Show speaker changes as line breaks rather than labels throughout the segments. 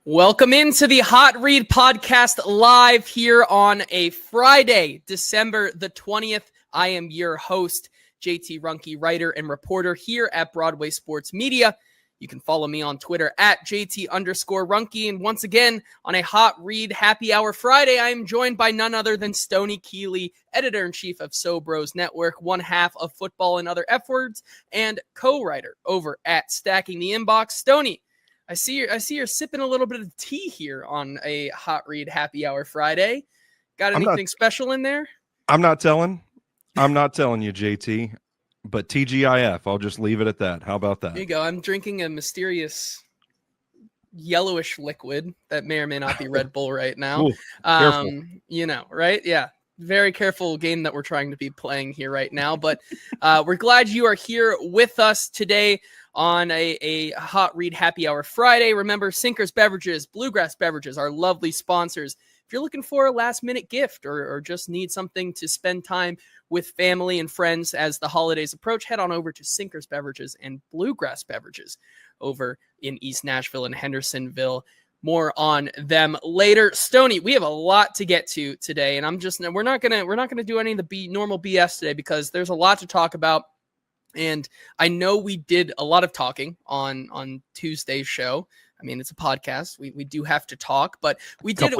Welcome into the Hot Read Podcast live here on a Friday, December the 20th. I am your host, JT Ruhnke, writer and reporter here at Broadway Sports Media. You can follow me on Twitter at JT_Ruhnke. And once again, on a Hot Read Happy Hour Friday, I am joined by none other than Stoney Keeley, editor-in-chief of So Bros Network, one half of Football and Other F Words, and co-writer over at Stacking the Inbox. Stoney, I see you're sipping a little bit of tea here on a Hot Read Happy Hour Friday. Got anything special in there?
I'm not telling you, JT, but TGIF, I'll just leave it at that. How about that?
There you go. I'm drinking a mysterious yellowish liquid that may or may not be Red Bull right now.
Ooh, careful.
You know, right? Yeah. Very careful game that we're trying to be playing here right now, but we're glad you are here with us today on a Hot Read Happy Hour Friday. Remember, Sinkers Beverages, Bluegrass Beverages, our lovely sponsors. If you're looking for a last-minute gift or just need something to spend time with family and friends as the holidays approach, head on over to Sinkers Beverages and Bluegrass Beverages over in East Nashville and Hendersonville. More on them later. Stoney, we have a lot to get to today, and we're not gonna do any of the normal BS today because there's a lot to talk about. And I know we did a lot of talking on Tuesday's show. I mean, it's a podcast. We do have to talk, but we did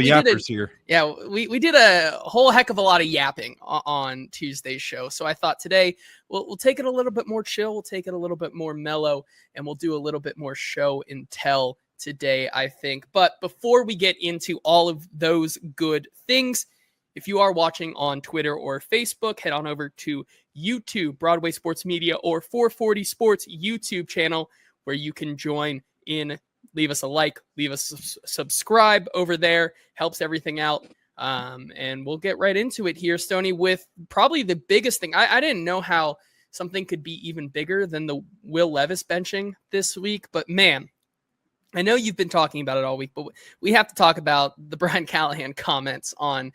a whole heck of a lot of yapping on Tuesday's show. So I thought today we'll take it a little bit more chill. We'll take it a little bit more mellow, and we'll do a little bit more show and tell today, I think. But before we get into all of those good things, if you are watching on Twitter or Facebook, head on over to YouTube, Broadway Sports Media, or 440 Sports YouTube channel, where you can join in. Leave us a like, leave us a subscribe over there. Helps everything out. And we'll get right into it here, Stoney, with probably the biggest thing. I didn't know how something could be even bigger than the Will Levis benching this week, but man, I know you've been talking about it all week, but we have to talk about the Brian Callahan comments on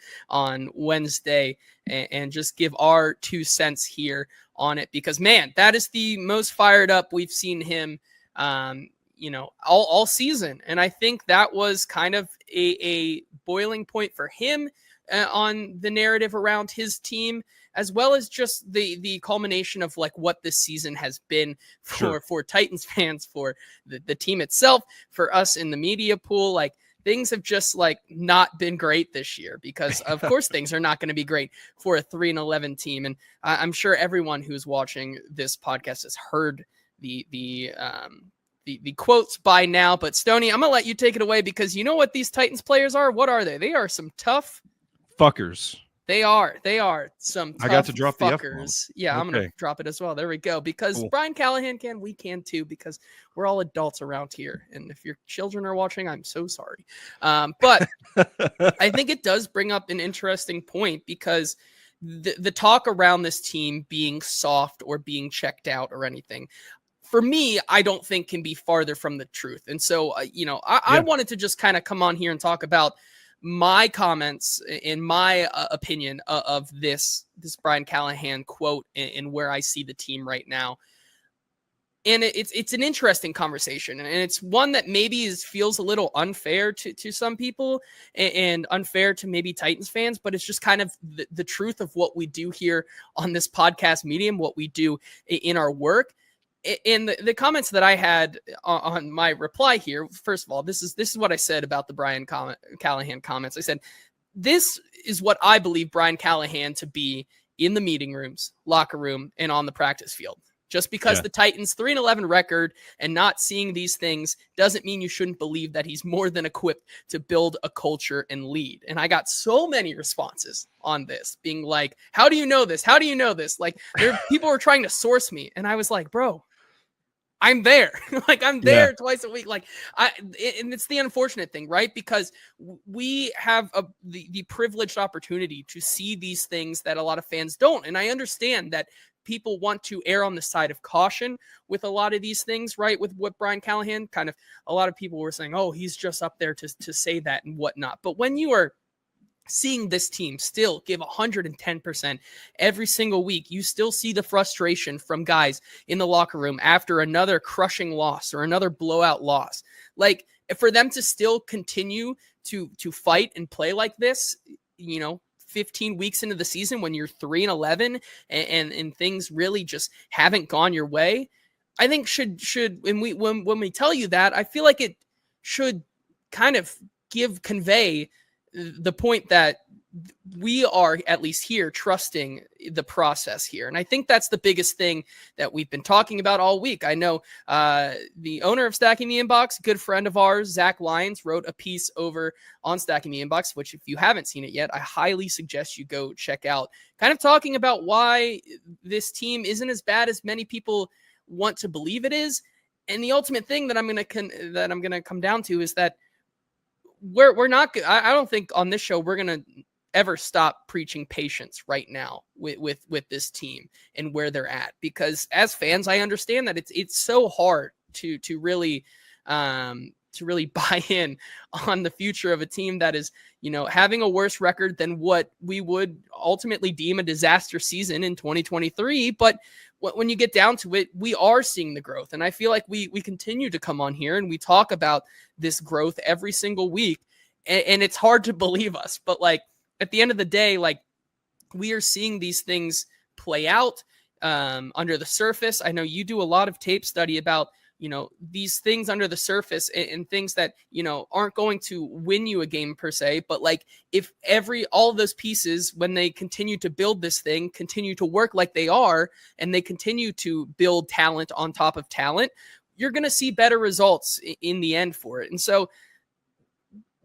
Wednesday and just give our 2 cents here on it, because man, that is the most fired up we've seen him, all season. And I think that was kind of a boiling point for him on the narrative around his team, as well as just the culmination of like what this season has been for Titans fans, for the team itself, for us in the media pool. Like, things have just like not been great this year, because of course things are not going to be great for a 3-11 team. And I'm sure everyone who's watching this podcast has heard the quotes by now. But Stoney, I'm gonna let you take it away, because you know what these Titans players are. What are they? They are some tough
fuckers.
They are some tough
I got to drop
fuckers.
The
yeah,
okay.
I'm going to drop it as well. There we go. Because
Cool.
Brian Callahan can, we can too, because we're all adults around here. And if your children are watching, I'm so sorry. But I think it does bring up an interesting point, because the talk around this team being soft or being checked out or anything, for me, I don't think can be farther from the truth. And so, I wanted to just kind of come on here and talk about my comments in my opinion of this Brian Callahan quote and where I see the team right now. And it's an interesting conversation, and it's one that maybe feels a little unfair to some people and unfair to maybe Titans fans, but it's just kind of the truth of what we do here on this podcast medium, what we do in our work. In the comments that I had on my reply here, first of all, this is what I said about the Brian Callahan comments. I said, this is what I believe Brian Callahan to be in the meeting rooms, locker room, and on the practice field. Just because the Titans 3-11 record and not seeing these things doesn't mean you shouldn't believe that he's more than equipped to build a culture and lead. And I got so many responses on this being like, how do you know this? How do you know this? Like, people were trying to source me. And I was like, bro, I'm there. Like, I'm there twice a week. Like, and it's the unfortunate thing, right? Because we have the privileged opportunity to see these things that a lot of fans don't. And I understand that people want to err on the side of caution with a lot of these things, right? With what Brian Callahan, kind of a lot of people were saying, oh, he's just up there to say that and whatnot. But when you are seeing this team still give 110% every single week, you still see the frustration from guys in the locker room after another crushing loss or another blowout loss. Like, for them to still continue to fight and play like this, 15 weeks into the season when you're 3-11 and things really just haven't gone your way, I think should when we tell you that, I feel like it should kind of convey the point that we are, at least here, trusting the process here. And I think that's the biggest thing that we've been talking about all week. I know the owner of Stacking the Inbox, good friend of ours, Zach Lyons, wrote a piece over on Stacking the Inbox, which if you haven't seen it yet, I highly suggest you go check out, kind of talking about why this team isn't as bad as many people want to believe it is. And the ultimate thing that I'm going to come down to is that we're not, I don't think on this show we're going to ever stop preaching patience right now with this team and where they're at, because as fans, I understand that it's so hard to really buy in on the future of a team that is, having a worse record than what we would ultimately deem a disaster season in 2023. But when you get down to it, we are seeing the growth. And I feel like we continue to come on here and we talk about this growth every single week. And it's hard to believe us, but like at the end of the day, like we are seeing these things play out under the surface. I know you do a lot of tape study about, these things under the surface and things that, aren't going to win you a game per se, but like if all of those pieces, when they continue to build this thing, continue to work like they are, and they continue to build talent on top of talent, you're going to see better results in the end for it. And so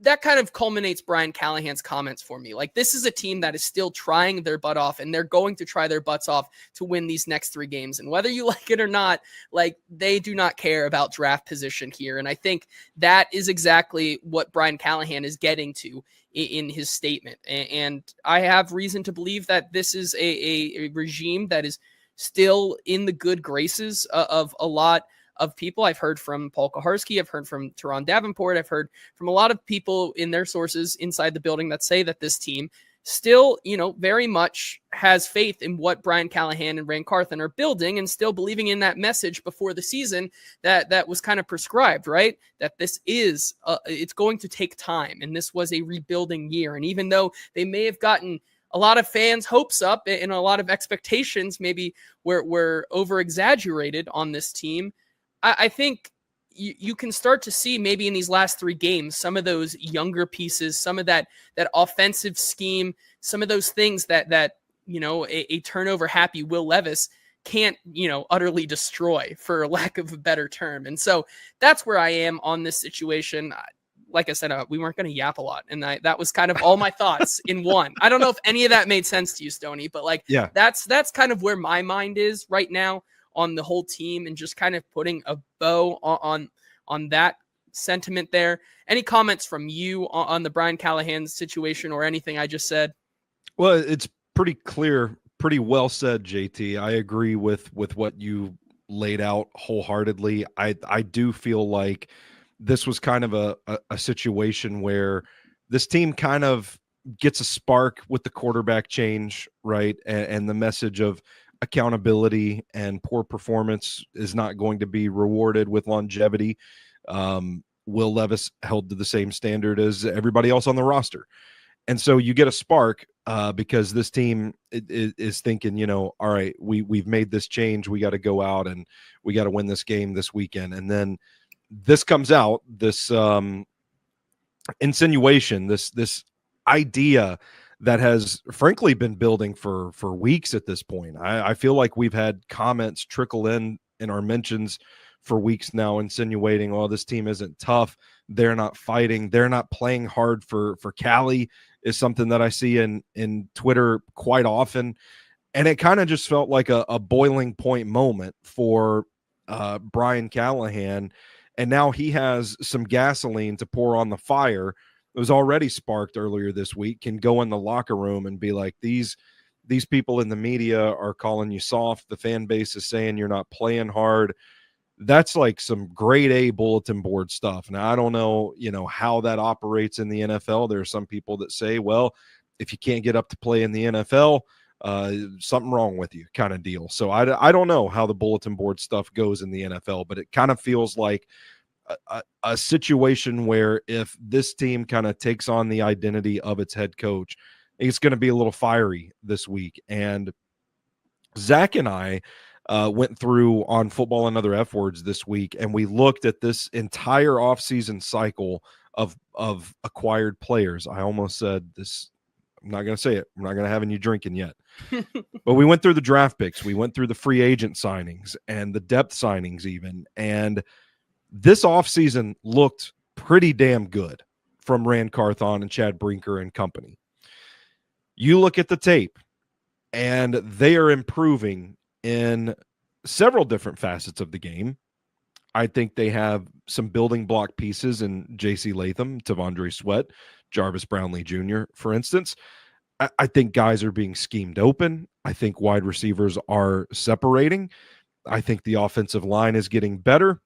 that kind of culminates Brian Callahan's comments for me. Like, this is a team that is still trying their butt off, and they're going to try their butts off to win these next 3 games. And whether you like it or not, like, they do not care about draft position here. And I think that is exactly what Brian Callahan is getting to in his statement. And I have reason to believe that this is a regime that is still in the good graces of a lot of people. I've heard from Paul Kaharski, I've heard from Teron Davenport, I've heard from a lot of people in their sources inside the building that say that this team still, very much has faith in what Brian Callahan and Rand Carthen are building, and still believing in that message before the season that was kind of prescribed, right? That this is, it's going to take time, and this was a rebuilding year. And even though they may have gotten a lot of fans' hopes up and a lot of expectations maybe were over-exaggerated on this team, I think you can start to see maybe in these last 3 games, some of those younger pieces, some of that offensive scheme, some of those things that a turnover happy Will Levis can't, utterly destroy, for lack of a better term. And so that's where I am on this situation. Like I said, we weren't going to yap a lot, and that was kind of all my thoughts in one. I don't know if any of that made sense to you, Stoney, but like, yeah, that's kind of where my mind is right now on the whole team, and just kind of putting a bow on that sentiment there. Any comments from you on the Brian Callahan situation or anything I just said?
Well, it's pretty clear, pretty well said, JT. I agree with what you laid out wholeheartedly. I do feel like this was kind of a situation where this team kind of gets a spark with the quarterback change, right? And the message of accountability and poor performance is not going to be rewarded with longevity. Will Levis held to the same standard as everybody else on the roster. And so you get a spark because this team is thinking, all right, we've made this change. We got to go out and we got to win this game this weekend. And then this comes out, this insinuation, this idea that has frankly been building for weeks at this point. I feel like we've had comments trickle in our mentions for weeks now, insinuating, oh, this team isn't tough. They're not fighting. They're not playing hard for Cali, is something that I see in Twitter quite often. And it kind of just felt like a boiling point moment for Brian Callahan. And now he has some gasoline to pour on the fire. It was already sparked earlier this week, can go in the locker room and be like, these people in the media are calling you soft. The fan base is saying you're not playing hard. That's like some grade A bulletin board stuff. Now, I don't know, how that operates in the NFL. There are some people that say, well, if you can't get up to play in the NFL, something wrong with you, kind of deal. So I don't know how the bulletin board stuff goes in the NFL, but it kind of feels like a situation where if this team kind of takes on the identity of its head coach, it's going to be a little fiery this week. And Zach and I went through on Football and Other F Words this week, and we looked at this entire offseason cycle of acquired players. I almost said this. I'm not going to say it. I'm not going to have any drinking yet. But we went through the draft picks. We went through the free agent signings and the depth signings even. And this offseason looked pretty damn good from Rand Carthon and Chad Brinker and company. You look at the tape, and they are improving in several different facets of the game. I think they have some building block pieces in J.C. Latham, Tavondre Sweat, Jarvis Brownlee Jr., for instance. I think guys are being schemed open. I think wide receivers are separating. I think the offensive line is getting better.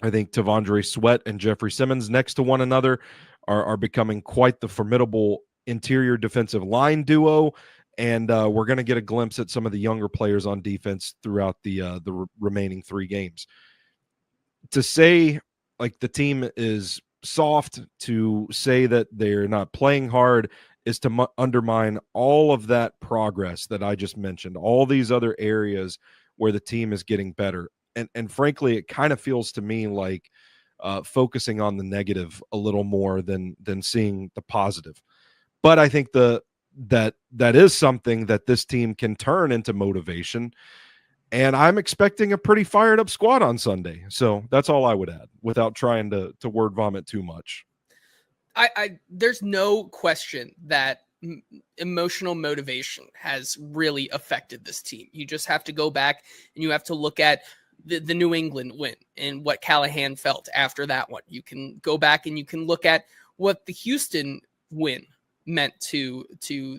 I think Tavondre Sweat and Jeffrey Simmons next to one another are becoming quite the formidable interior defensive line duo. And we're going to get a glimpse at some of the younger players on defense throughout the remaining 3 games. To say like the team is soft, to say that they're not playing hard, is to undermine all of that progress that I just mentioned, all these other areas where the team is getting better. And frankly, it kind of feels to me like focusing on the negative a little more than seeing the positive. But I think that is something that this team can turn into motivation. And I'm expecting a pretty fired up squad on Sunday. So that's all I would add without trying to word vomit too much.
There's no question that emotional motivation has really affected this team. You just have to go back and you have to look at the New England win and what Callahan felt after that one. You can go back and you can look at what the Houston win meant to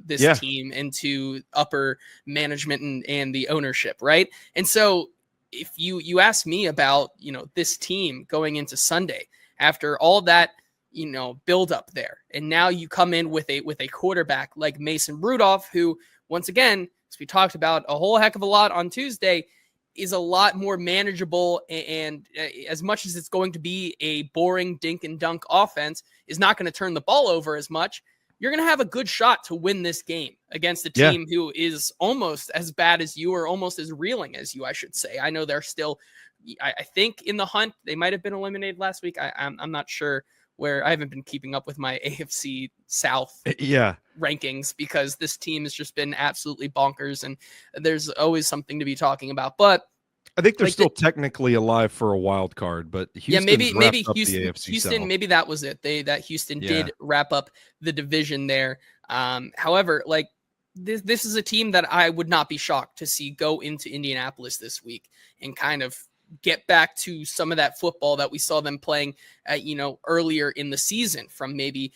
this team and to upper management and the ownership, right? And so if you ask me about, this team going into Sunday after all that, build up there, and now you come in with a quarterback like Mason Rudolph, who, once again, as we talked about a whole heck of a lot on Tuesday, is a lot more manageable, and as much as it's going to be a boring dink and dunk offense, is not going to turn the ball over as much. You're going to have a good shot to win this game against a team who is almost as bad as you, or almost as reeling as you, I should say. I know they're still, I think, in the hunt. They might have been eliminated last week. I'm not sure, where I haven't been keeping up with my AFC South rankings, because this team has just been absolutely bonkers, and there's always something to be talking about. But
I think they're still technically alive for a wild card, but Houston's
maybe
Houston,
the AFC South. Maybe that was it. Houston did wrap up the division there. However, this is a team that I would not be shocked to see go into Indianapolis this week and kind of get back to some of that football that we saw them playing, earlier in the season, from maybe,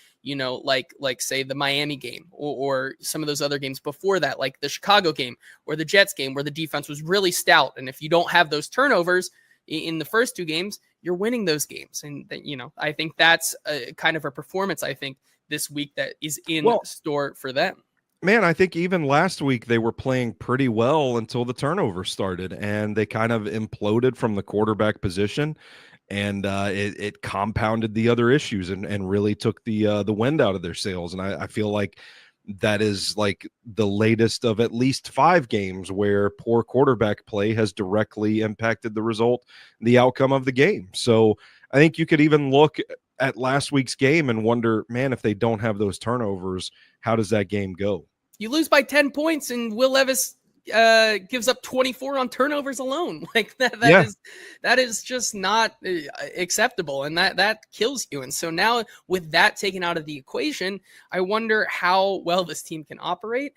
like say the Miami game or some of those other games before that, like the Chicago game or the Jets game, where the defense was really stout. And if you don't have those turnovers in the first 2 games, you're winning those games. And, I think that's a kind of a performance, I think, this week that is in store for them.
Man, I think even last week they were playing pretty well until the turnover started, and they kind of imploded from the quarterback position, and it compounded the other issues and really took the wind out of their sails. And I feel like that is like the latest of at least 5 games where poor quarterback play has directly impacted the result, the outcome of the game. So I think you could even look at last week's game and wonder, man, if they don't have those turnovers, how does that game go?
You lose by 10 points, and Will Levis gives up 24 on turnovers alone. Like that is just not acceptable, and that kills you. And so now, with that taken out of the equation, I wonder how well this team can operate.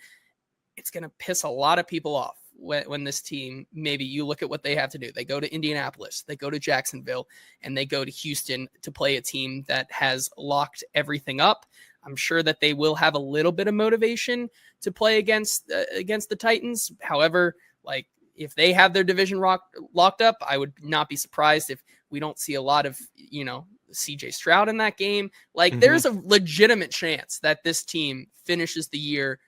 It's going to piss a lot of people off when this team, maybe you look at what they have to do. They go to Indianapolis, they go to Jacksonville, and they go to Houston to play a team that has locked everything up. I'm sure that they will have a little bit of motivation to play against the Titans. However, if they have their division locked up, I would not be surprised if we don't see a lot of, CJ Stroud in that game. There's a legitimate chance that this team finishes the year,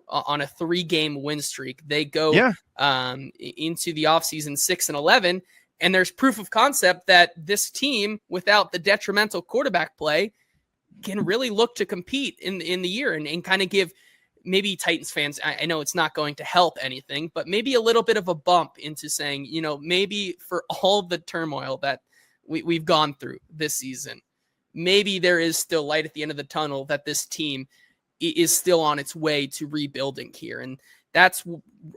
on a 3-game win streak. They go into the offseason 6-11, And there's proof of concept that this team, without the detrimental quarterback play, can really look to compete in the year and kind of give maybe Titans fans, I know it's not going to help anything, but maybe a little bit of a bump into saying, maybe for all the turmoil that we've gone through this season, maybe there is still light at the end of the tunnel, that this team is still on its way to rebuilding here. And that's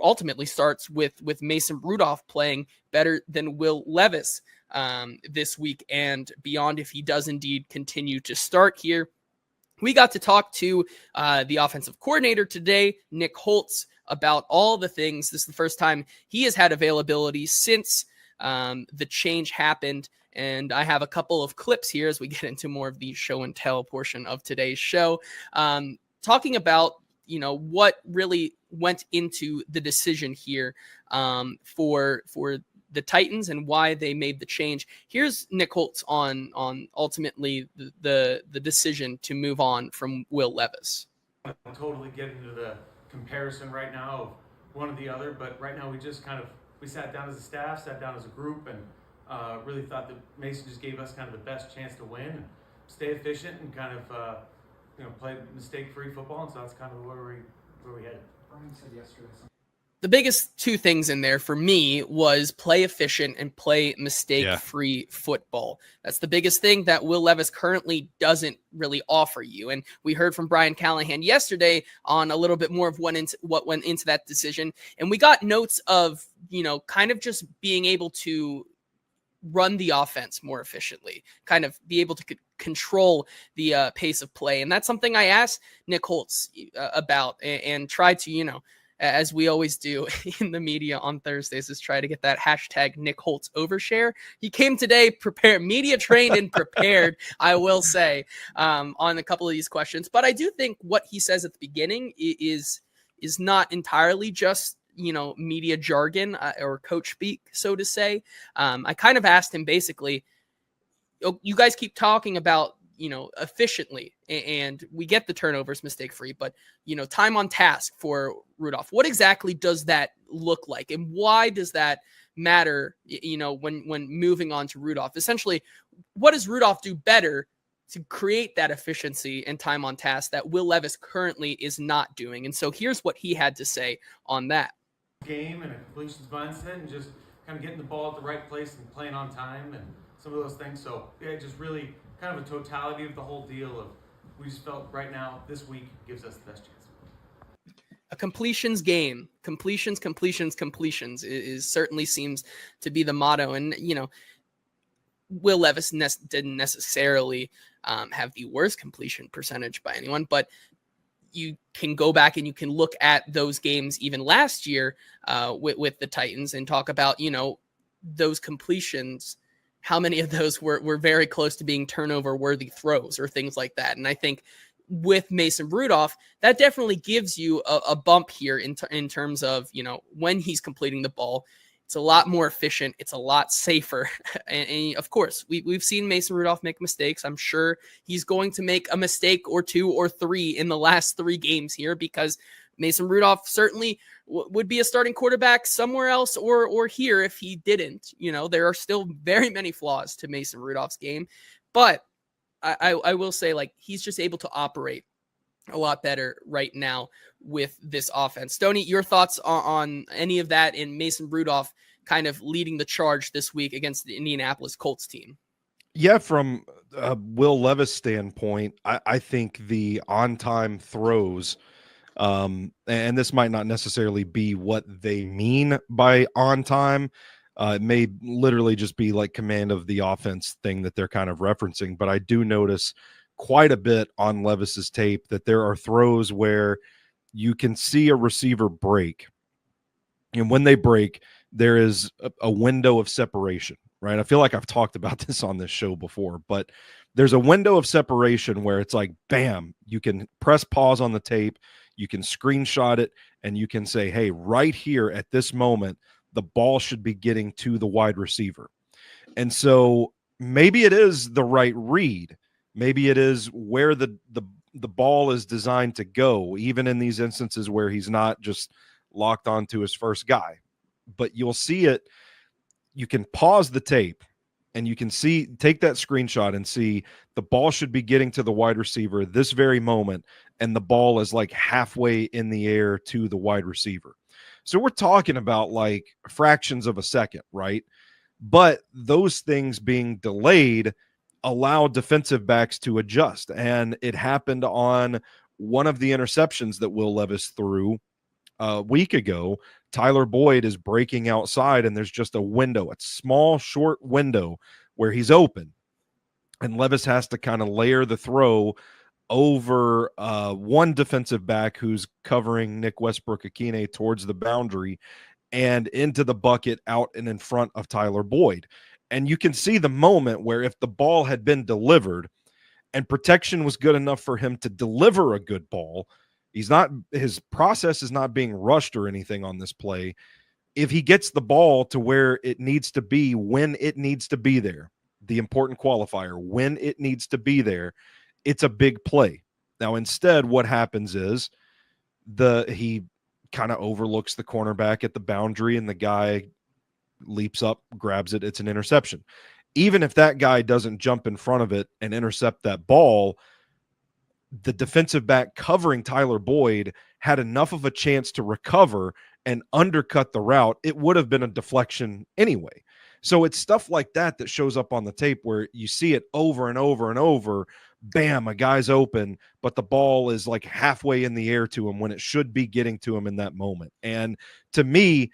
ultimately starts with Mason Rudolph playing better than Will Levis this week and beyond, if he does indeed continue to start here. We got to talk to the offensive coordinator today, Nick Holtz, about all the things. This is the first time he has had availability since the change happened. And I have a couple of clips here as we get into more of the show and tell portion of today's show, talking about, what really went into the decision here for the Titans and why they made the change. Here's Nick Holtz on ultimately the decision to move on from Will Levis.
I totally get into the comparison right now of one or the other, but right now we just we sat down as a staff, sat down as a group, and really thought that Mason just gave us kind of the best chance to win and stay efficient and play mistake-free football, and so that's kind of where we headed. Brian said yesterday something.
The biggest two things in there for me was play efficient and play mistake-free football. That's the biggest thing that Will Levis currently doesn't really offer you. And we heard from Brian Callahan yesterday on a little bit more of what went into that decision. And we got notes of, kind of just being able to run the offense more efficiently, kind of be able to control the pace of play. And that's something I asked Nick Holtz about and tried to, as we always do in the media on Thursdays, is try to get that hashtag Nick Holtz overshare. He came today prepared, media trained and prepared, I will say, on a couple of these questions. But I do think what he says at the beginning is not entirely just, media jargon or coach speak, so to say. I kind of asked him basically, you guys keep talking about, efficiently, and we get the turnovers mistake free, but, time on task for Rudolph. What exactly does that look like? And why does that matter, when moving on to Rudolph? Essentially, what does Rudolph do better to create that efficiency and time on task that Will Levis currently is not doing? And so here's what he had to say on that.
Game and a completions mindset and just kind of getting the ball at the right place and playing on time and some of those things. So yeah, just really kind of a totality of the whole deal of we just felt right now this week gives us the best chance.
A completions game, completions is certainly seems to be the motto. And, Will Levis didn't necessarily have the worst completion percentage by anyone, but you can go back and you can look at those games even last year with the Titans and talk about, those completions, how many of those were very close to being turnover worthy throws or things like that. And I think with Mason Rudolph, that definitely gives you a bump here in terms of, when he's completing the ball. It's a lot more efficient. It's a lot safer. And of course, we've seen Mason Rudolph make mistakes. I'm sure he's going to make a mistake or two or three in the last 3 games here, because Mason Rudolph certainly would be a starting quarterback somewhere else or here if he didn't. There are still very many flaws to Mason Rudolph's game. But I will say, he's just able to operate a lot better right now with this offense. Stoney, your thoughts on any of that in Mason Rudolph kind of leading the charge this week against the Indianapolis Colts team?
Yeah, from Will Levis' standpoint, I think the on-time throws, and this might not necessarily be what they mean by on-time. It may literally just be like command of the offense thing that they're kind of referencing, but I do notice quite a bit on Levis's tape that there are throws where you can see a receiver break. And when they break, there is a window of separation, right? I feel like I've talked about this on this show before, but there's a window of separation where it's like, bam, you can press pause on the tape, you can screenshot it, and you can say, hey, right here at this moment, the ball should be getting to the wide receiver. And so maybe it is the right read. Maybe it is where the ball is designed to go, even in these instances where he's not just locked onto his first guy. But you'll see it. you can pause the tape and you can take that screenshot and see the ball should be getting to the wide receiver this very moment, and the ball is like halfway in the air to the wide receiver. So we're talking about like fractions of a second, right? But those things being delayed allow defensive backs to adjust. And it happened on one of the interceptions that Will Levis threw a week ago. Tyler Boyd is breaking outside, and there's just a window, a small, short window where he's open. And Levis has to kind of layer the throw over one defensive back who's covering Nick Westbrook-Akine towards the boundary and into the bucket out and in front of Tyler Boyd. And you can see the moment where if the ball had been delivered and protection was good enough for him to deliver a good ball, his process is not being rushed or anything on this play. If he gets the ball to where it needs to be, when it needs to be there, the important qualifier, when it needs to be there, it's a big play. Now, instead, what happens is he kind of overlooks the cornerback at the boundary, and the guy leaps up, grabs it. It's an interception. Even if that guy doesn't jump in front of it and intercept that ball, the defensive back covering Tyler Boyd had enough of a chance to recover and undercut the route. It would have been a deflection anyway. So it's stuff like that that shows up on the tape where you see it over and over and over. Bam, a guy's open, but the ball is like halfway in the air to him when it should be getting to him in that moment. And to me,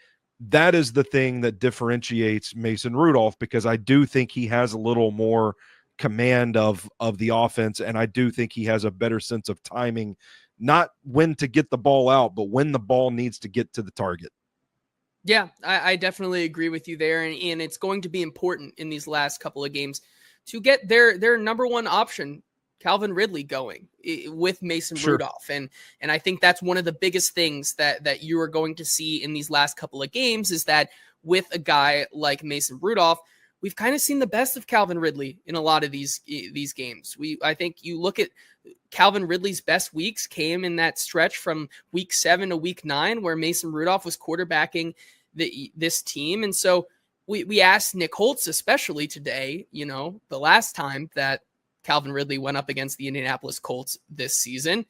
that is the thing that differentiates Mason Rudolph, because I do think he has a little more command of the offense, and I do think he has a better sense of timing, not when to get the ball out, but when the ball needs to get to the target.
Yeah, I definitely agree with you there, and it's going to be important in these last couple of games to get their number one option, Calvin Ridley, going with Mason Rudolph. And I think that's one of the biggest things that you are going to see in these last couple of games, is that with a guy like Mason Rudolph, we've kind of seen the best of Calvin Ridley in a lot of these games. I think you look at Calvin Ridley's best weeks came in that stretch from week 7 to week 9, where Mason Rudolph was quarterbacking this team. And so we asked Nick Holtz, especially today, the last time that Calvin Ridley went up against the Indianapolis Colts this season,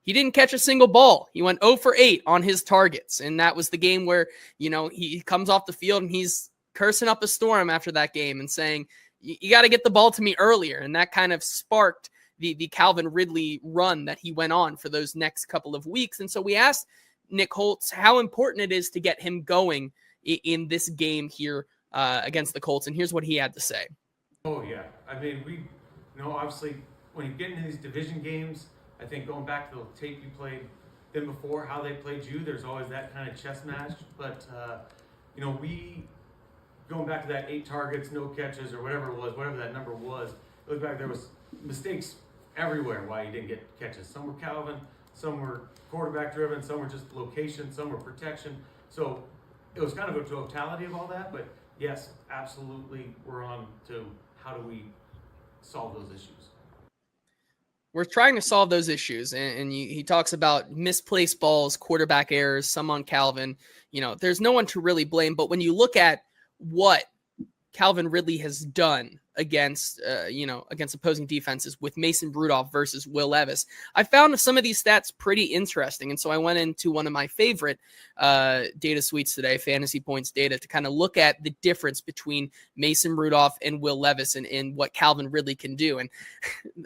he didn't catch a single ball. He went 0 for 8 on his targets. And that was the game where, he comes off the field and he's cursing up a storm after that game and saying, you got to get the ball to me earlier. And that kind of sparked the Calvin Ridley run that he went on for those next couple of weeks. And so we asked Nick Holtz how important it is to get him going in this game here against the Colts. And here's what he had to say.
Oh, yeah. I mean, obviously, when you get into these division games, I think going back to the tape you played them before, how they played you, there's always that kind of chess match. But, going back to that 8 targets, no catches, or whatever it was, whatever that number was, look back, there was mistakes everywhere why you didn't get catches. Some were Calvin, some were quarterback driven, some were just location, some were protection. So it was kind of a totality of all that, but yes, absolutely, we're on to how do we solve those issues.
We're trying to solve those issues, and he talks about misplaced balls, quarterback errors, some on Calvin. There's no one to really blame, but when you look at what Calvin Ridley has done against opposing defenses with Mason Rudolph versus Will Levis, I found some of these stats pretty interesting. And so I went into one of my favorite data suites today, Fantasy Points Data, to kind of look at the difference between Mason Rudolph and Will Levis and what Calvin Ridley can do. And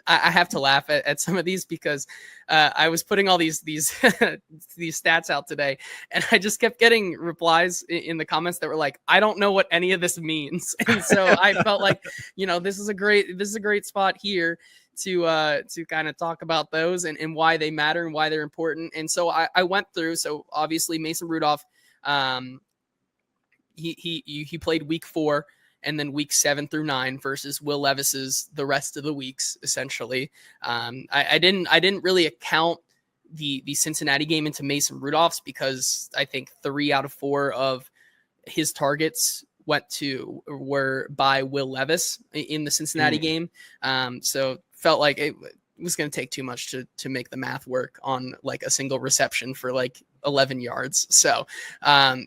I have to laugh at some of these because I was putting all these these stats out today, and I just kept getting replies in the comments that were like, I don't know what any of this means. And so I felt like, this is a great spot here to kind of talk about those and why they matter and why they're important. And so I went through. So obviously Mason Rudolph, he played week 4 and then week 7 through 9 versus Will Levis's the rest of the weeks, essentially. I didn't really account the Cincinnati game into Mason Rudolph's because I think 3 out of 4 of his targets were by Will Levis in the Cincinnati game. So felt like it was going to take too much to make the math work on like a single reception for like 11 yards. So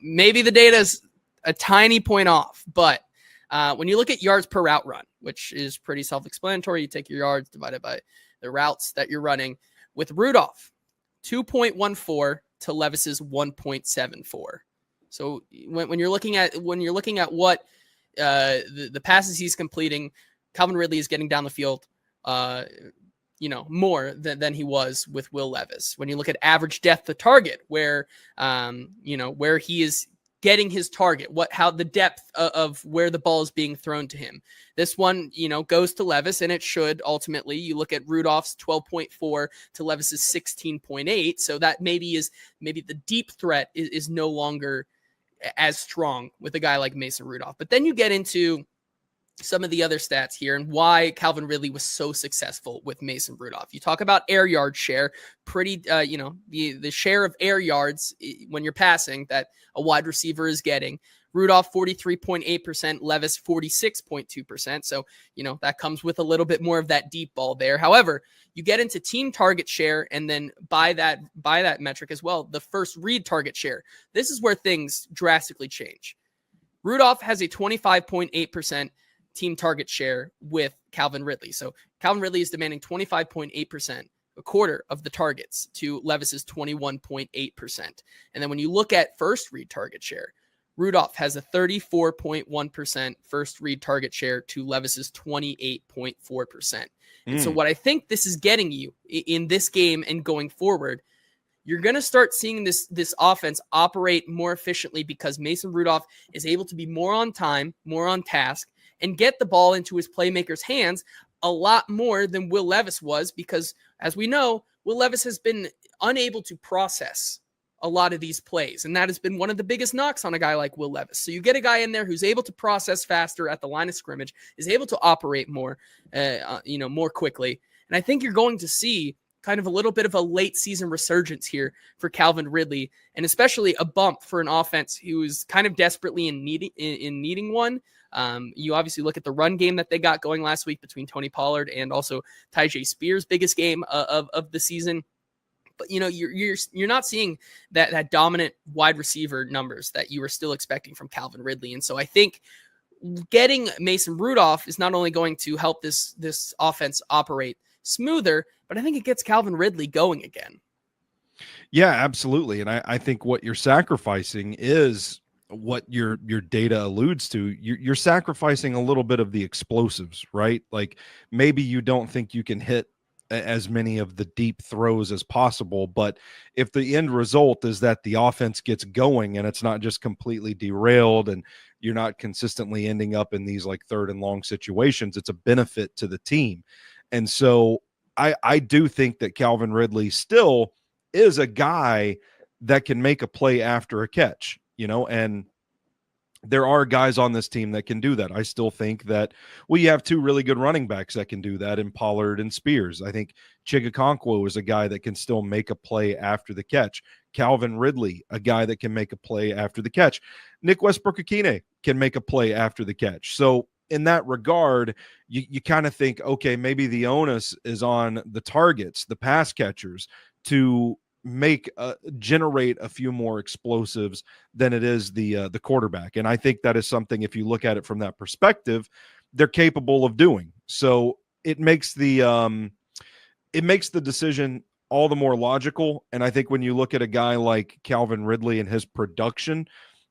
maybe the data's a tiny point off. But when you look at yards per route run, which is pretty self-explanatory, you take your yards divided by the routes that you're running. With Rudolph, 2.14 to Levis's 1.74. So when you're looking at what the passes he's completing, Calvin Ridley is getting down the field, more than he was with Will Levis. When you look at average depth to target, where he is getting his target, how the depth of where the ball is being thrown to him. This one, goes to Levis, and it should ultimately. You look at Rudolph's 12.4 to Levis's 16.8. So that maybe the deep threat is no longer as strong with a guy like Mason Rudolph. But then you get into some of the other stats here and why Calvin Ridley was so successful with Mason Rudolph. You talk about air yard share, the share of air yards when you're passing that a wide receiver is getting. Rudolph 43.8%, Levis 46.2%. So, that comes with a little bit more of that deep ball there. However, you get into team target share, and then by that metric as well, the first read target share. This is where things drastically change. Rudolph has a 25.8% team target share with Calvin Ridley. So Calvin Ridley is demanding 25.8%, a quarter of the targets, to Levis's 21.8%. And then when you look at first read target share, Rudolph has a 34.1% first read target share to Levis's 28.4%. And so what I think this is getting you in this game and going forward, you're going to start seeing this offense operate more efficiently because Mason Rudolph is able to be more on time, more on task, and get the ball into his playmakers' hands a lot more than Will Levis was, because, as we know, Will Levis has been unable to process a lot of these plays, and that has been one of the biggest knocks on a guy like Will Levis. So you get a guy in there who's able to process faster at the line of scrimmage, is able to operate more, more quickly, and I think you're going to see kind of a little bit of a late season resurgence here for Calvin Ridley, and especially a bump for an offense who is kind of desperately in needing one. You obviously look at the run game that they got going last week between Tony Pollard and also Tyjae Spears' biggest game of the season. But you're not seeing that dominant wide receiver numbers that you were still expecting from Calvin Ridley. And so I think getting Mason Rudolph is not only going to help this offense operate smoother, but I think it gets Calvin Ridley going again.
Yeah, absolutely. And I think what you're sacrificing is what your data alludes to. You're sacrificing a little bit of the explosives, right? Like maybe you don't think you can hit as many of the deep throws as possible, but if the end result is that the offense gets going and it's not just completely derailed and you're not consistently ending up in these like third and long situations, it's a benefit to the team. And so I do think that Calvin Ridley still is a guy that can make a play after a catch, and there are guys on this team that can do that. I still think that you have two really good running backs that can do that in Pollard and Spears. I think Chigakonkwo is a guy that can still make a play after the catch. Calvin Ridley, a guy that can make a play after the catch. Nick Westbrook-Akine can make a play after the catch. So in that regard, you kind of think, okay, maybe the onus is on the targets, the pass catchers, to generate a few more explosives than it is the quarterback. And I think that is something, if you look at it from that perspective, they're capable of doing. So it makes the decision all the more logical. And I think when you look at a guy like Calvin Ridley and his production,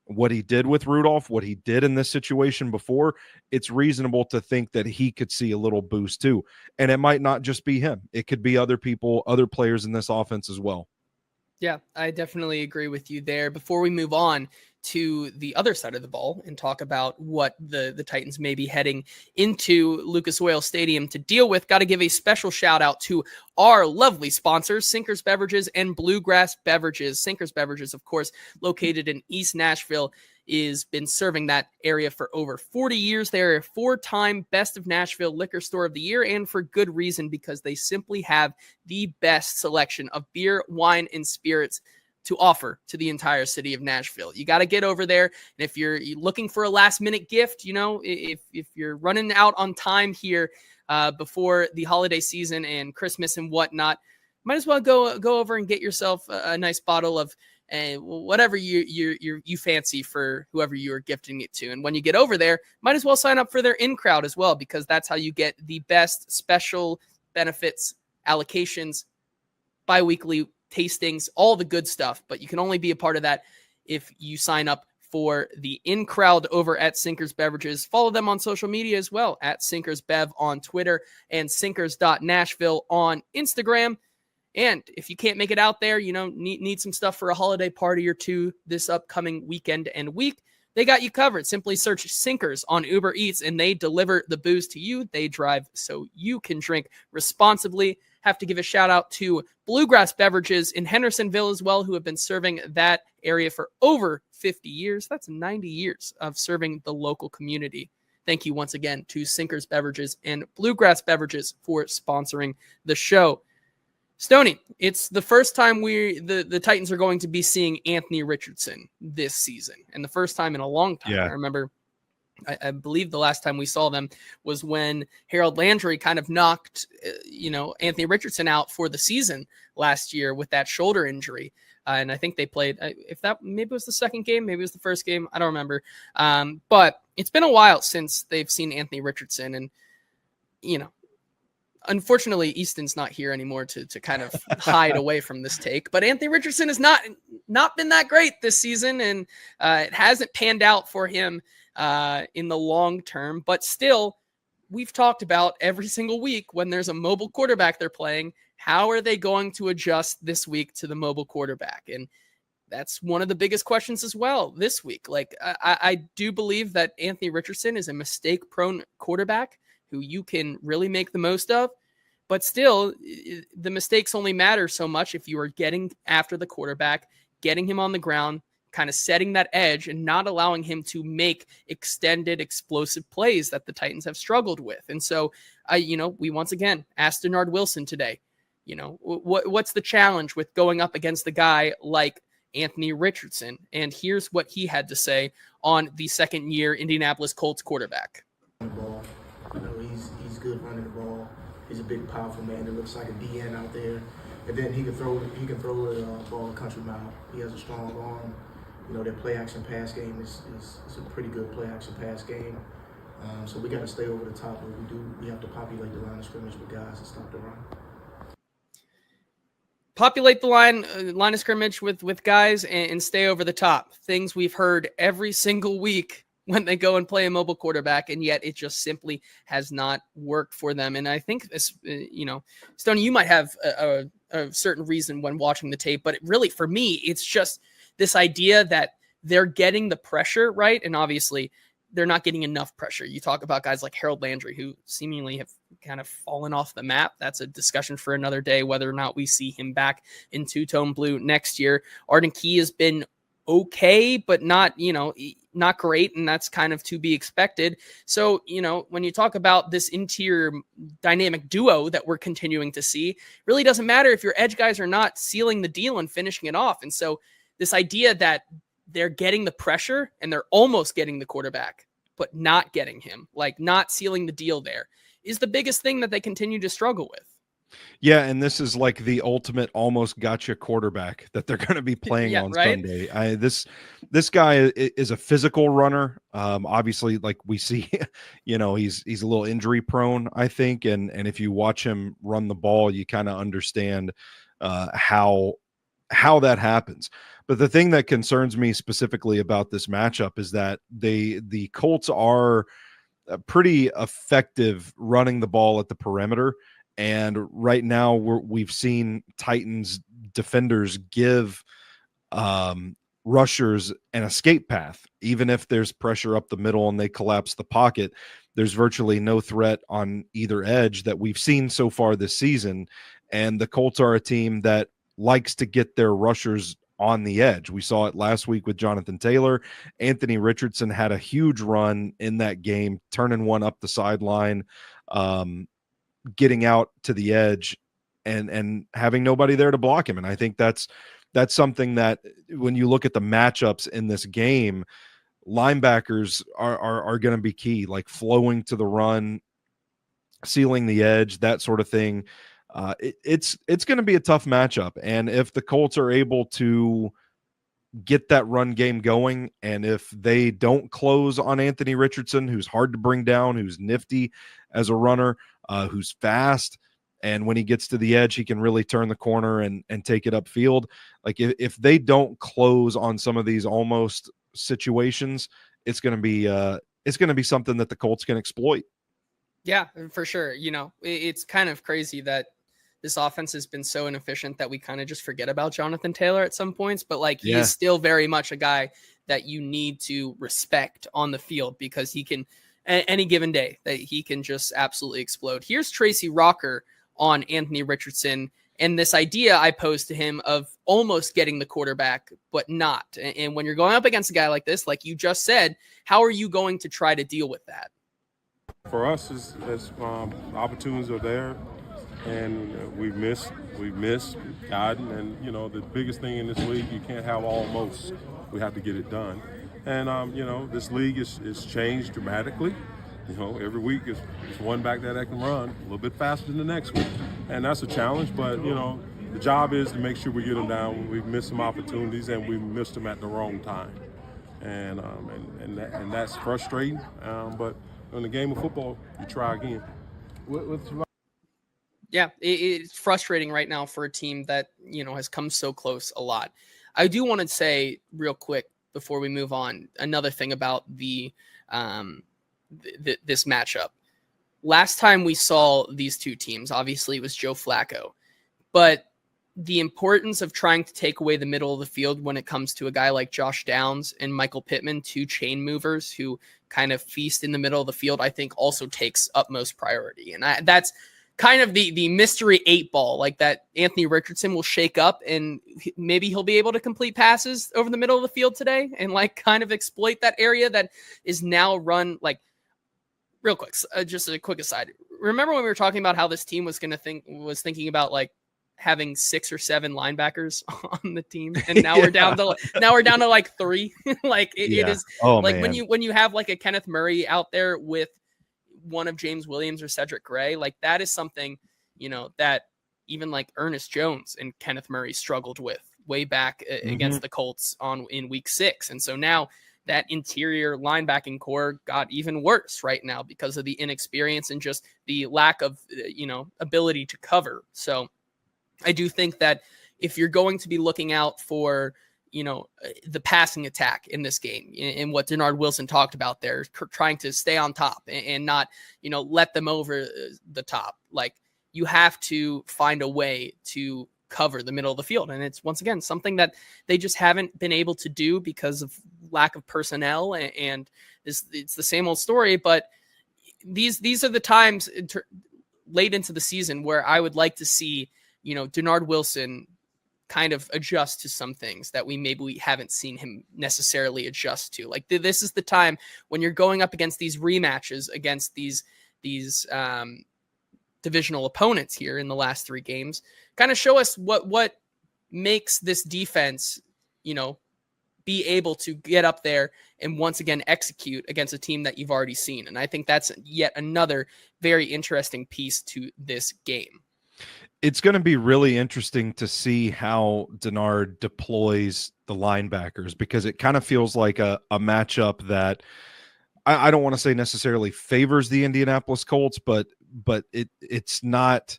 what he did with Rudolph, what he did in this situation before, it's reasonable to think that he could see a little boost too. And it might not just be him. It could be other people, other players in this offense as well.
Yeah, I definitely agree with you there. Before we move on to the other side of the ball and talk about what the Titans may be heading into Lucas Oil Stadium to deal with, got to give a special shout out to our lovely sponsors, Sinkers Beverages and Bluegrass Beverages. Sinkers Beverages, of course, located in East Nashville, is been serving that area for over 40 years. They're a 4-time Best of Nashville Liquor Store of the Year, and for good reason, because they simply have the best selection of beer, wine, and spirits to offer to the entire city of Nashville. You got to get over there. And if you're looking for a last-minute gift, if you're running out on time here before the holiday season and Christmas and whatnot, might as well go over and get yourself a nice bottle of and whatever you fancy for whoever you are gifting it to. And when you get over there, might as well sign up for their in-crowd as well, because that's how you get the best special benefits, allocations, bi-weekly tastings, all the good stuff. But you can only be a part of that if you sign up for the in-crowd over at Sinkers Beverages. Follow them on social media as well, at SinkersBev on Twitter and sinkers.nashville on Instagram. And if you can't make it out there, need some stuff for a holiday party or two this upcoming weekend and week, they got you covered. Simply search Sinkers on Uber Eats and they deliver the booze to you. They drive so you can drink responsibly. Have to give a shout out to Bluegrass Beverages in Hendersonville as well, who have been serving that area for over 50 years. That's 90 years of serving the local community. Thank you once again to Sinkers Beverages and Bluegrass Beverages for sponsoring the show. Stoney, it's the first time the Titans are going to be seeing Anthony Richardson this season, and the first time in a long time.
Yeah.
I remember, I believe the last time we saw them was when Harold Landry kind of knocked, Anthony Richardson out for the season last year with that shoulder injury. And I think they played, if that maybe it was the second game, maybe it was the first game, I don't remember. But it's been a while since they've seen Anthony Richardson, and unfortunately, Easton's not here anymore to kind of hide away from this take. But Anthony Richardson has not been that great this season, and it hasn't panned out for him in the long term. But still, we've talked about every single week when there's a mobile quarterback they're playing, how are they going to adjust this week to the mobile quarterback? And that's one of the biggest questions as well this week. Like, I do believe that Anthony Richardson is a mistake-prone quarterback who you can really make the most of. But still, the mistakes only matter so much if you are getting after the quarterback, getting him on the ground, kind of setting that edge and not allowing him to make extended explosive plays that the Titans have struggled with. And so, we once again asked Denard Wilson today, what's the challenge with going up against a guy like Anthony Richardson? And here's what he had to say on the second-year Indianapolis Colts quarterback.
He's good running the ball. He's a big, powerful man that looks like a DN out there. And then he can throw the ball a country mile. He has a strong arm. Their play-action pass game is a pretty good play-action pass game. So we got to stay over the top, but we have to populate the line of scrimmage with guys and stop the run.
Populate the line of scrimmage with guys and stay over the top. Things we've heard every single week when they go and play a mobile quarterback, and yet it just simply has not worked for them. And I think this, Stoney, you might have a certain reason when watching the tape, but really for me, it's just this idea that they're getting the pressure right, and obviously they're not getting enough pressure. You talk about guys like Harold Landry, who seemingly have kind of fallen off the map. That's a discussion for another day, whether or not we see him back in two-tone blue next year. Arden Key has been okay, but not great, and that's kind of to be expected. So, when you talk about this interior dynamic duo that we're continuing to see, really doesn't matter if your edge guys are not sealing the deal and finishing it off. And so this idea that they're getting the pressure and they're almost getting the quarterback, but not getting him, like not sealing the deal there, is the biggest thing that they continue to struggle with.
Yeah, and this is like the ultimate almost gotcha quarterback that they're going to be playing on Sunday. This guy is a physical runner. Obviously, like we see, he's a little injury prone, I think, and if you watch him run the ball, you kind of understand how that happens. But the thing that concerns me specifically about this matchup is that the Colts are pretty effective running the ball at the perimeter. And right now we've seen Titans defenders give rushers an escape path. Even if there's pressure up the middle and they collapse the pocket, there's virtually no threat on either edge that we've seen so far this season. And the Colts are a team that likes to get their rushers on the edge. We saw it last week with Jonathan Taylor. Anthony Richardson had a huge run in that game, turning one up the sideline, getting out to the edge and having nobody there to block him. And I think that's something that when you look at the matchups in this game, linebackers are going to be key, like flowing to the run, sealing the edge, that sort of thing. It's going to be a tough matchup. And if the Colts are able to get that run game going. And if they don't close on Anthony Richardson, who's hard to bring down, who's nifty as a runner, who's fast, and when he gets to the edge, he can really turn the corner and take it upfield. Like if they don't close on some of these almost situations, it's going to be something that the Colts can exploit.
Yeah, for sure. You know, it's kind of crazy that this offense has been so inefficient that we kind of just forget about Jonathan Taylor at some points, but like he is still very much a guy that you need to respect on the field because he can, any given day, that he can just absolutely explode. Here's Tracy Rocker on Anthony Richardson and this idea I posed to him of almost getting the quarterback, but not. And when you're going up against a guy like this, like you just said, how are you going to try to deal with that?
For us, opportunities are there, and we've missed, gotten, and you know the biggest thing in this league, you can't have almost. We have to get it done, and you know this league is changed dramatically. You know, every week is one back that can run a little bit faster than the next week, and that's a challenge. But you know, the job is to make sure we get them down. We've missed some opportunities, and we missed them at the wrong time, and that's frustrating. But in the game of football, you try again.
Yeah, it's frustrating right now for a team that, you know, has come so close a lot. I do want to say real quick before we move on, another thing about this matchup. Last time we saw these two teams, obviously it was Joe Flacco, but the importance of trying to take away the middle of the field when it comes to a guy like Josh Downs and Michael Pittman, two chain movers who kind of feast in the middle of the field, I think also takes utmost priority. And that's kind of the mystery 8-ball, like that Anthony Richardson will shake up and maybe he'll be able to complete passes over the middle of the field today and like kind of exploit that area that is now run like real quick. Just a quick aside. Remember when we were talking about how this team was thinking about like having 6 or 7 linebackers on the team, and now we're down to like 3. Like it is like man. when you have like a Kenneth Murray out there with one of James Williams or Cedric Gray, like that is something, you know, that even like Ernest Jones and Kenneth Murray struggled with way back against the Colts in week 6. And so now that interior linebacking core got even worse right now because of the inexperience and just the lack of, you know, ability to cover. So I do think that if you're going to be looking out for, you know, the passing attack in this game and what Denard Wilson talked about there, trying to stay on top and not, you know, let them over the top. Like you have to find a way to cover the middle of the field. And it's once again, something that they just haven't been able to do because of lack of personnel. And it's the same old story, but these are the times late into the season where I would like to see, you know, Denard Wilson kind of adjust to some things that we haven't seen him necessarily adjust to. Like this is the time when you're going up against these rematches against these divisional opponents here in the last 3 games, kind of show us what makes this defense, you know, be able to get up there and once again execute against a team that you've already seen. And I think that's yet another very interesting piece to this game.
It's going to be really interesting to see how Denard deploys the linebackers, because it kind of feels like a matchup that I don't want to say necessarily favors the Indianapolis Colts, but it's not.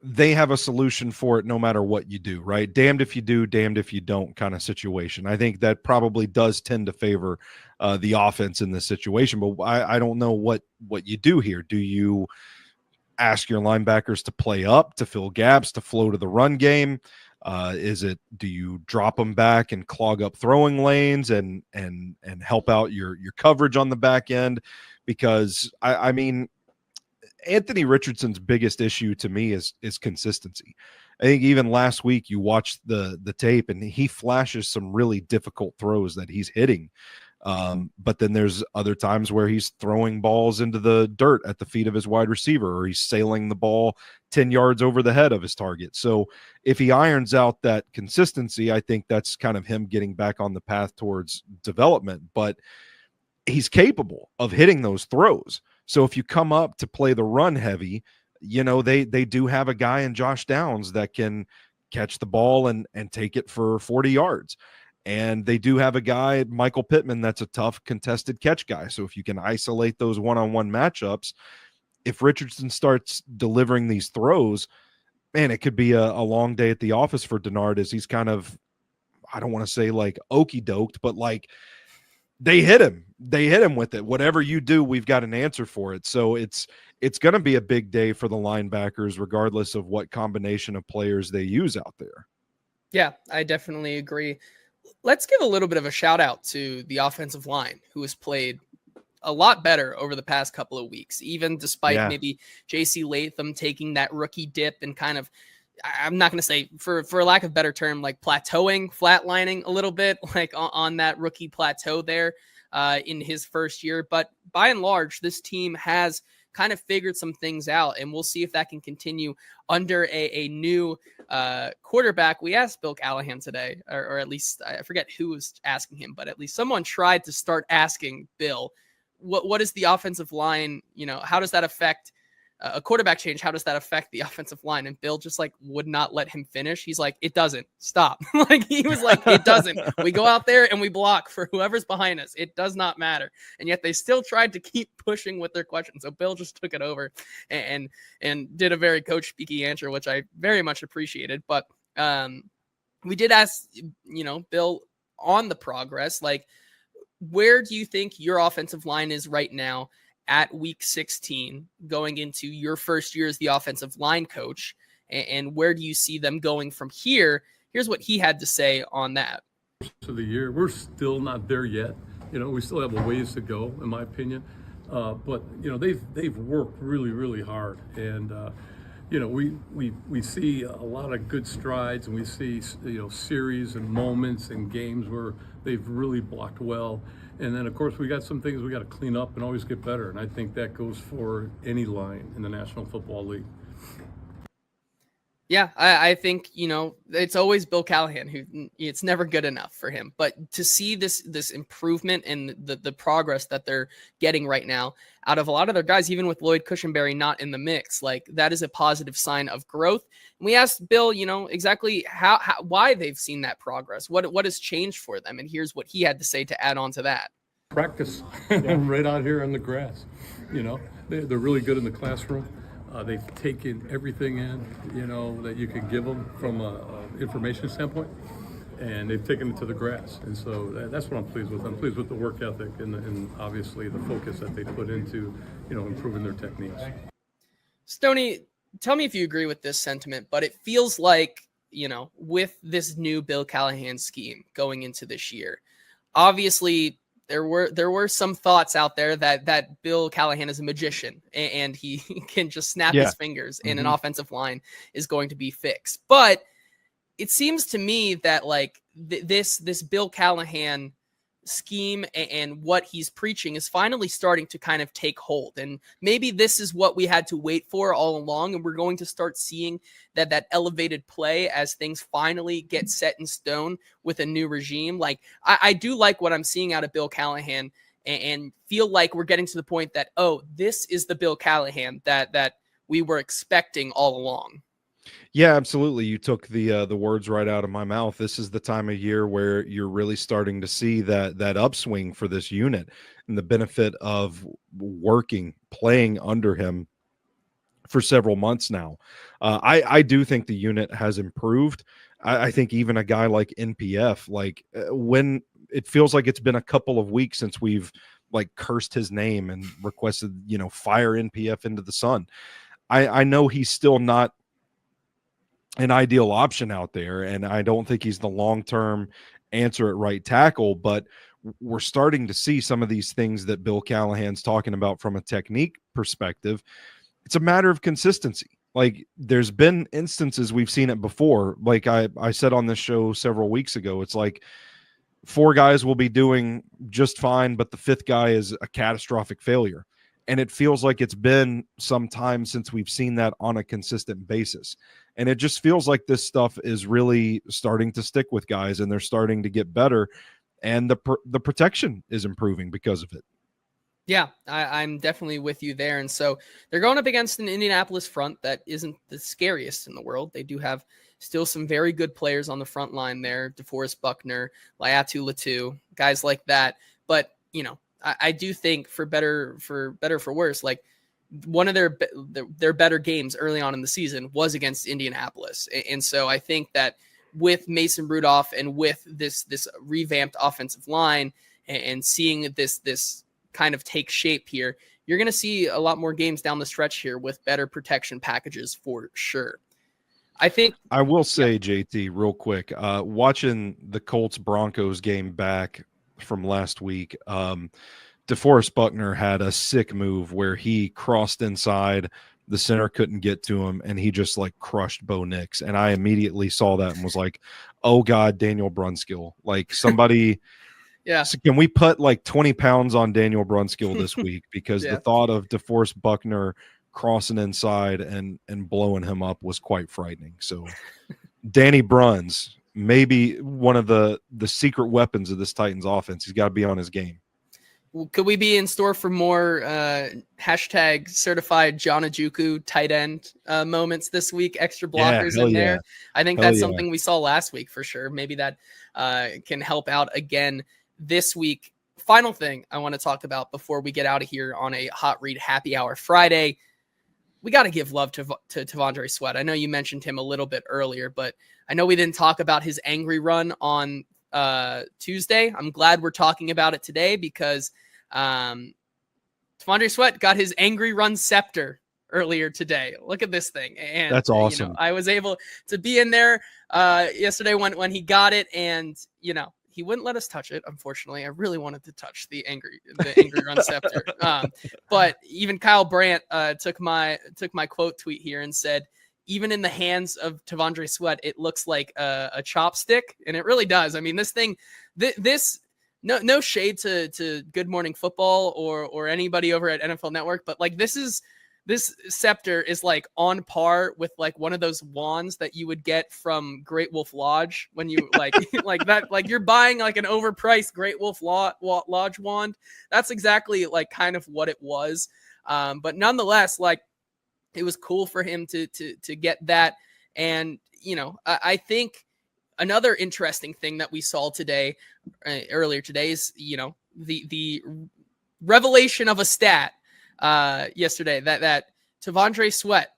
They have a solution for it no matter what you do, right? Damned if you do, damned if you don't kind of situation. I think that probably does tend to favor the offense in this situation, but I don't know what you do here. Do you ask your linebackers to play up, to fill gaps, to flow to the run game? Do you drop them back and clog up throwing lanes and help out your coverage on the back end? Because I mean, Anthony Richardson's biggest issue to me is consistency. I think even last week you watched the tape and he flashes some really difficult throws that he's hitting. But then there's other times where he's throwing balls into the dirt at the feet of his wide receiver, or he's sailing the ball 10 yards over the head of his target. So if he irons out that consistency, I think that's kind of him getting back on the path towards development, but he's capable of hitting those throws. So if you come up to play the run heavy, you know, they do have a guy in Josh Downs that can catch the ball and take it for 40 yards. And they do have a guy, Michael Pittman, that's a tough contested catch guy. So if you can isolate those one-on-one matchups, if Richardson starts delivering these throws, man, it could be a long day at the office for Denard, as he's kind of, I don't want to say like okey doked, but like they hit him with it. Whatever you do, we've got an answer for it. So it's going to be a big day for the linebackers, regardless of what combination of players they use out there.
Yeah, I definitely agree. Let's give a little bit of a shout out to the offensive line, who has played a lot better over the past couple of weeks, even despite maybe JC Latham taking that rookie dip and kind of, I'm not going to say, for lack of a better term, like plateauing, flatlining a little bit, like on that rookie plateau there in his first year. But by and large, this team has kind of figured some things out, and we'll see if that can continue under a new quarterback. We asked Bill Callahan today, or at least I forget who was asking him, but at least someone tried to start asking Bill, what is the offensive line? You know, how does that affect a quarterback change? How does that affect the offensive line? And Bill just like would not let him finish. He's like, it doesn't. Stop. Like he was like, it doesn't. We go out there and we block for whoever's behind us. It does not matter. And yet they still tried to keep pushing with their questions. So Bill just took it over and did a very coach speaky answer, which I very much appreciated. But we did ask, you know, Bill on the progress, like, where do you think your offensive line is right now at week 16 going into your first year as the offensive line coach? And where do you see them going from here? Here's what he had to say on that.
Of the year, we're still not there yet. You know, we still have a ways to go, in my opinion. But you know, they've worked really, really hard, and you know, we see a lot of good strides, and we see, you know, series and moments and games where they've really blocked well. And then, of course, we got some things we got to clean up and always get better. And I think that goes for any line in the National Football League.
Yeah, I think, you know, it's always Bill Callahan who it's never good enough for him. But to see this improvement and the progress that they're getting right now out of a lot of their guys, even with Lloyd Cushenberry not in the mix, like that is a positive sign of growth. And we asked Bill, you know, exactly why they've seen that progress, what has changed for them. And here's what he had to say to add on to that.
Practice right out here on the grass. You know, they're really good in the classroom. They've taken everything in, you know, that you can give them from an information standpoint, and they've taken it to the grass. And so that's what I'm pleased with. I'm pleased with the work ethic and obviously the focus that they put into, you know, improving their techniques.
Stoney, tell me if you agree with this sentiment, but it feels like, you know, with this new Bill Callahan scheme going into this year, obviously there were some thoughts out there that Bill Callahan is a magician and he can just snap his fingers and an offensive line is going to be fixed. But it seems to me that like this Bill Callahan scheme and what he's preaching is finally starting to kind of take hold. And maybe this is what we had to wait for all along. And we're going to start seeing that elevated play as things finally get set in stone with a new regime. Like I do like what I'm seeing out of Bill Callahan and feel like we're getting to the point that, oh, this is the Bill Callahan that we were expecting all along.
Yeah, absolutely. You took the words right out of my mouth. This is the time of year where you're really starting to see that upswing for this unit and the benefit of playing under him for several months now. I do think the unit has improved. I think even a guy like NPF, like when it feels like it's been a couple of weeks since we've like cursed his name and requested, you know, fire NPF into the sun. I know he's still not an ideal option out there, and I don't think he's the long-term answer at right tackle, but we're starting to see some of these things that Bill Callahan's talking about from a technique perspective. It's a matter of consistency. Like there's been instances we've seen it before. Like I said on this show several weeks ago, it's like 4 guys will be doing just fine, but the 5th guy is a catastrophic failure. And it feels like it's been some time since we've seen that on a consistent basis. And it just feels like this stuff is really starting to stick with guys and they're starting to get better. And the protection is improving because of it.
Yeah, I'm definitely with you there. And so they're going up against an Indianapolis front that isn't the scariest in the world. They do have Still some very good players on the front line there. DeForest Buckner, Laiatu Latu, guys like that. But, you know, I do think for better for worse, like one of their better games early on in the season was against Indianapolis. And so I think that with Mason Rudolph and with this revamped offensive line and seeing this kind of take shape here, you're going to see a lot more games down the stretch here with better protection packages for sure. I will say, JT, real quick, watching the Colts Broncos game back from last week, DeForest Buckner had a sick move where he crossed inside, the center couldn't get to him, and he just like crushed Bo Nix. And I immediately saw that and was like, oh God, Daniel Brunskill. Like somebody, yeah.
So can we put like 20 pounds on Daniel Brunskill this week? Because the thought of DeForest Buckner crossing inside and blowing him up was quite frightening. So Danny Bruns, maybe one of the secret weapons of this Titans offense. He's got to be on his game.
Could we be in store for more hashtag certified John Ojukwu tight end moments this week? Extra blockers in there. I think that's something we saw last week for sure. Maybe that can help out again this week. Final thing I want to talk about before we get out of here on a Hot Read Happy Hour Friday. We got to give love to T'Vondre Sweat. I know you mentioned him a little bit earlier, but I know we didn't talk about his angry run on Tuesday. I'm glad we're talking about it today because T'Vondre Sweat got his angry run scepter earlier today. Look at this thing. And
that's awesome.
You know, I was able to be in there yesterday when he got it, and you know, he wouldn't let us touch it. Unfortunately, I really wanted to touch the angry run scepter. But even Kyle Brandt took my quote tweet here and said, even in the hands of T'Vondre Sweat, it looks like a chopstick, and it really does. I mean, this thing, no shade to Good Morning Football or anybody over at NFL Network, but like this scepter is like on par with like one of those wands that you would get from Great Wolf Lodge when you like like that, like you're buying like an overpriced Great Wolf Lodge wand. That's exactly like kind of what it was. But nonetheless, like, it was cool for him to get that. And, you know, I think another interesting thing that we saw today, earlier today is, you know, the revelation of a stat yesterday that T'Vondre Sweat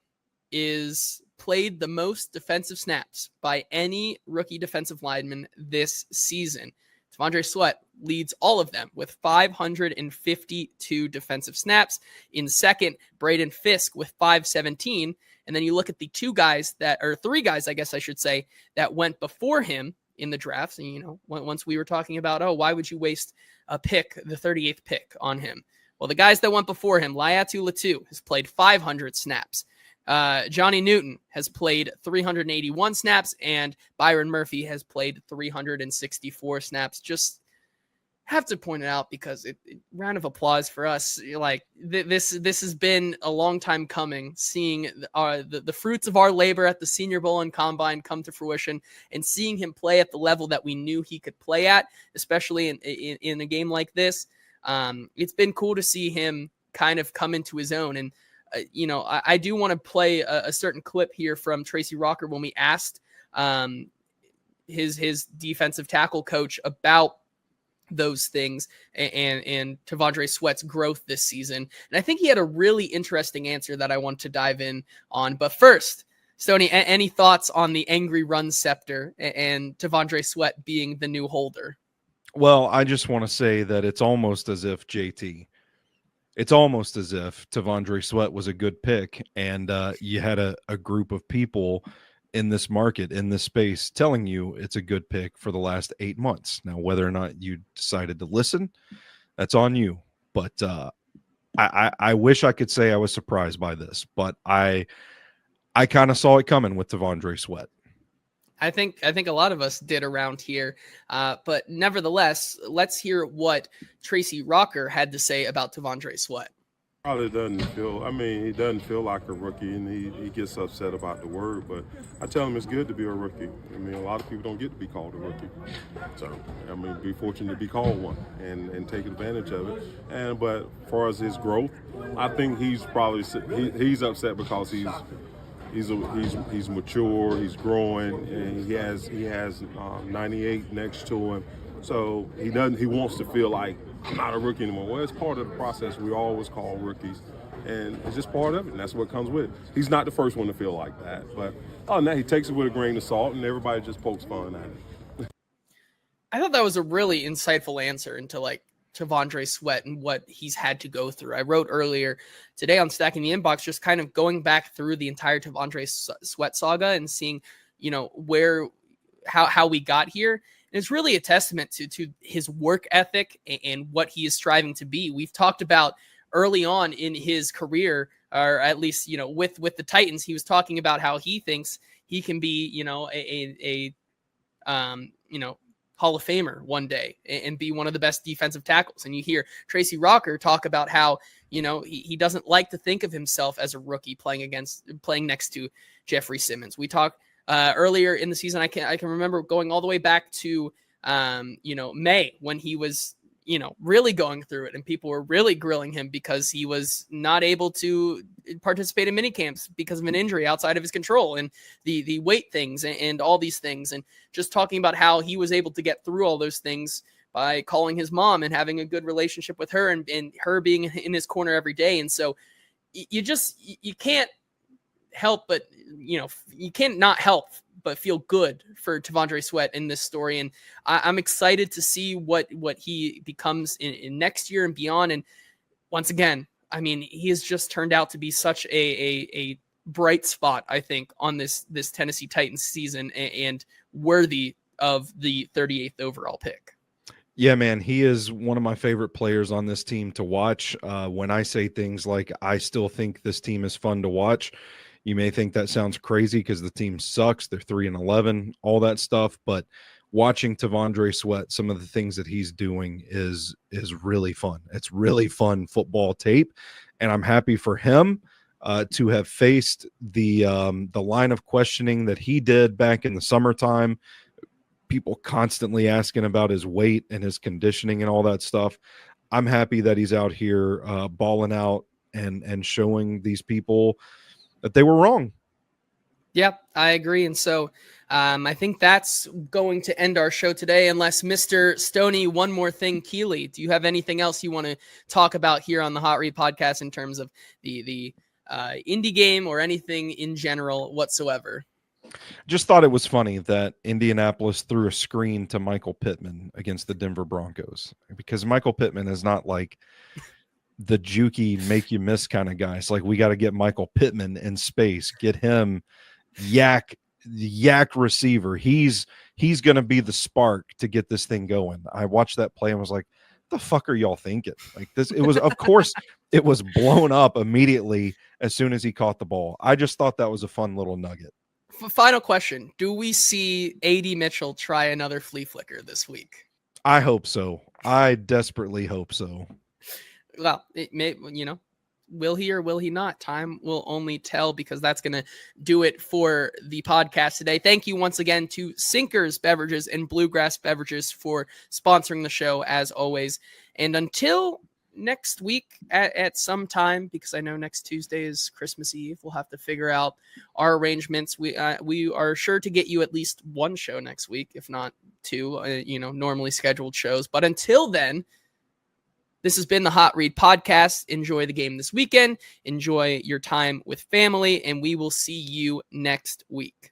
is played the most defensive snaps by any rookie defensive lineman this season. T'Vondre Sweat leads all of them with 552 defensive snaps. In second, Braden Fisk with 517. And then you look at the three guys, I guess I should say, that went before him in the draft. And, you know, once we were talking about, oh, why would you waste a pick, the 38th pick on him? Well, the guys that went before him, Laiatu Latu has played 500 snaps. Johnny Newton has played 381 snaps, and Byron Murphy has played 364 snaps. Just have to point it out because round of applause for us. Like this has been a long time coming, seeing the fruits of our labor at the Senior Bowl and Combine come to fruition, and seeing him play at the level that we knew he could play at, especially in a game like this. It's been cool to see him kind of come into his own. And you know, I do want to play a certain clip here from Tracy Rocker when we asked his defensive tackle coach about those things and T'Vondre Sweat's growth this season. And I think he had a really interesting answer that I want to dive in on. But first, Stoney, any thoughts on the angry run scepter and T'Vondre Sweat being the new holder?
Well, I just want to say that it's almost as if T'Vondre Sweat was a good pick, and you had a group of people in this market, in this space, telling you it's a good pick for the last 8 months. Now, whether or not you decided to listen, that's on you. But I wish I could say I was surprised by this, but I kind of saw it coming with T'Vondre Sweat.
I think a lot of us did around here, but nevertheless, let's hear what Tracy Rocker had to say about T'Vondre Sweat.
Probably he doesn't feel like a rookie, and he gets upset about the word, but I tell him it's good to be a rookie. I mean, a lot of people don't get to be called a rookie. So, I mean, be fortunate to be called one and take advantage of it. But as far as his growth, I think he's probably he's upset because he's mature, he's growing, and he has 98 next to him. So he wants to feel like I'm not a rookie anymore. Well, it's part of the process. We always call rookies, and it's just part of it, and that's what comes with it. He's not the first one to feel like that, but other than that, he takes it with a grain of salt, and everybody just pokes fun at it.
I thought that was a really insightful answer into like T'Vondre Sweat and what he's had to go through. I wrote earlier today on Stacking the Inbox, just kind of going back through the entire T'Vondre Sweat saga and seeing, how we got here. And it's really a testament to his work ethic and what he is striving to be. We've talked about early on in his career, or at least, with the Titans, he was talking about how he thinks he can be, Hall of Famer one day and be one of the best defensive tackles. And you hear Tracy Rocker talk about how, he doesn't like to think of himself as a rookie playing next to Jeffrey Simmons. We talked earlier in the season. I can remember going all the way back to, May, when he was, really going through it and people were really grilling him because he was not able to participate in mini camps because of an injury outside of his control, and the weight things and all these things, and just talking about how he was able to get through all those things by calling his mom and having a good relationship with her and her being in his corner every day. And so you can't help but, you can't not help but feel good for T'Vondre Sweat in this story. And I'm excited to see what he becomes in next year and beyond. And once again, I mean, he has just turned out to be such a bright spot, I think, on this Tennessee Titans season, and worthy of the 38th overall pick.
Yeah, man, he is one of my favorite players on this team to watch. When I say things like, I still think this team is fun to watch, you may think that sounds crazy because the team sucks. They're 3-11, all that stuff. But watching T'Vondre Sweat, some of the things that he's doing is really fun. It's really fun football tape, and I'm happy for him to have faced the line of questioning that he did back in the summertime. People constantly asking about his weight and his conditioning and all that stuff. I'm happy that he's out here balling out and showing these people that they were wrong.
Yep, I agree. And so I think that's going to end our show today, unless Mr. Stoney, one more thing, Keeley, do you have anything else you want to talk about here on the Hot Read podcast in terms of the Indy game or anything in general whatsoever?
Just thought it was funny that Indianapolis threw a screen to Michael Pittman against the Denver Broncos, because Michael Pittman is not like the jukey make you miss kind of guy. It's like, we got to get Michael Pittman in space, get him yak receiver. He's going to be the spark to get this thing going. I watched that play and was like, the fuck are y'all thinking? Like this, it was, of course, it was blown up immediately as soon as he caught the ball. I just thought that was a fun little nugget.
Final question. Do we see A.D. Mitchell try another flea flicker this week?
I hope so. I desperately hope so.
Well, it may, will he or will he not? Time will only tell, because that's going to do it for the podcast today. Thank you once again to Sinkers Beverages and Bluegrass Beverages for sponsoring the show, as always. And until next week at some time, because I know next Tuesday is Christmas Eve, we'll have to figure out our arrangements. We are sure to get you at least one show next week, if not two, normally scheduled shows. But until then, this has been the Hot Read Podcast. Enjoy the game this weekend. Enjoy your time with family, and we will see you next week.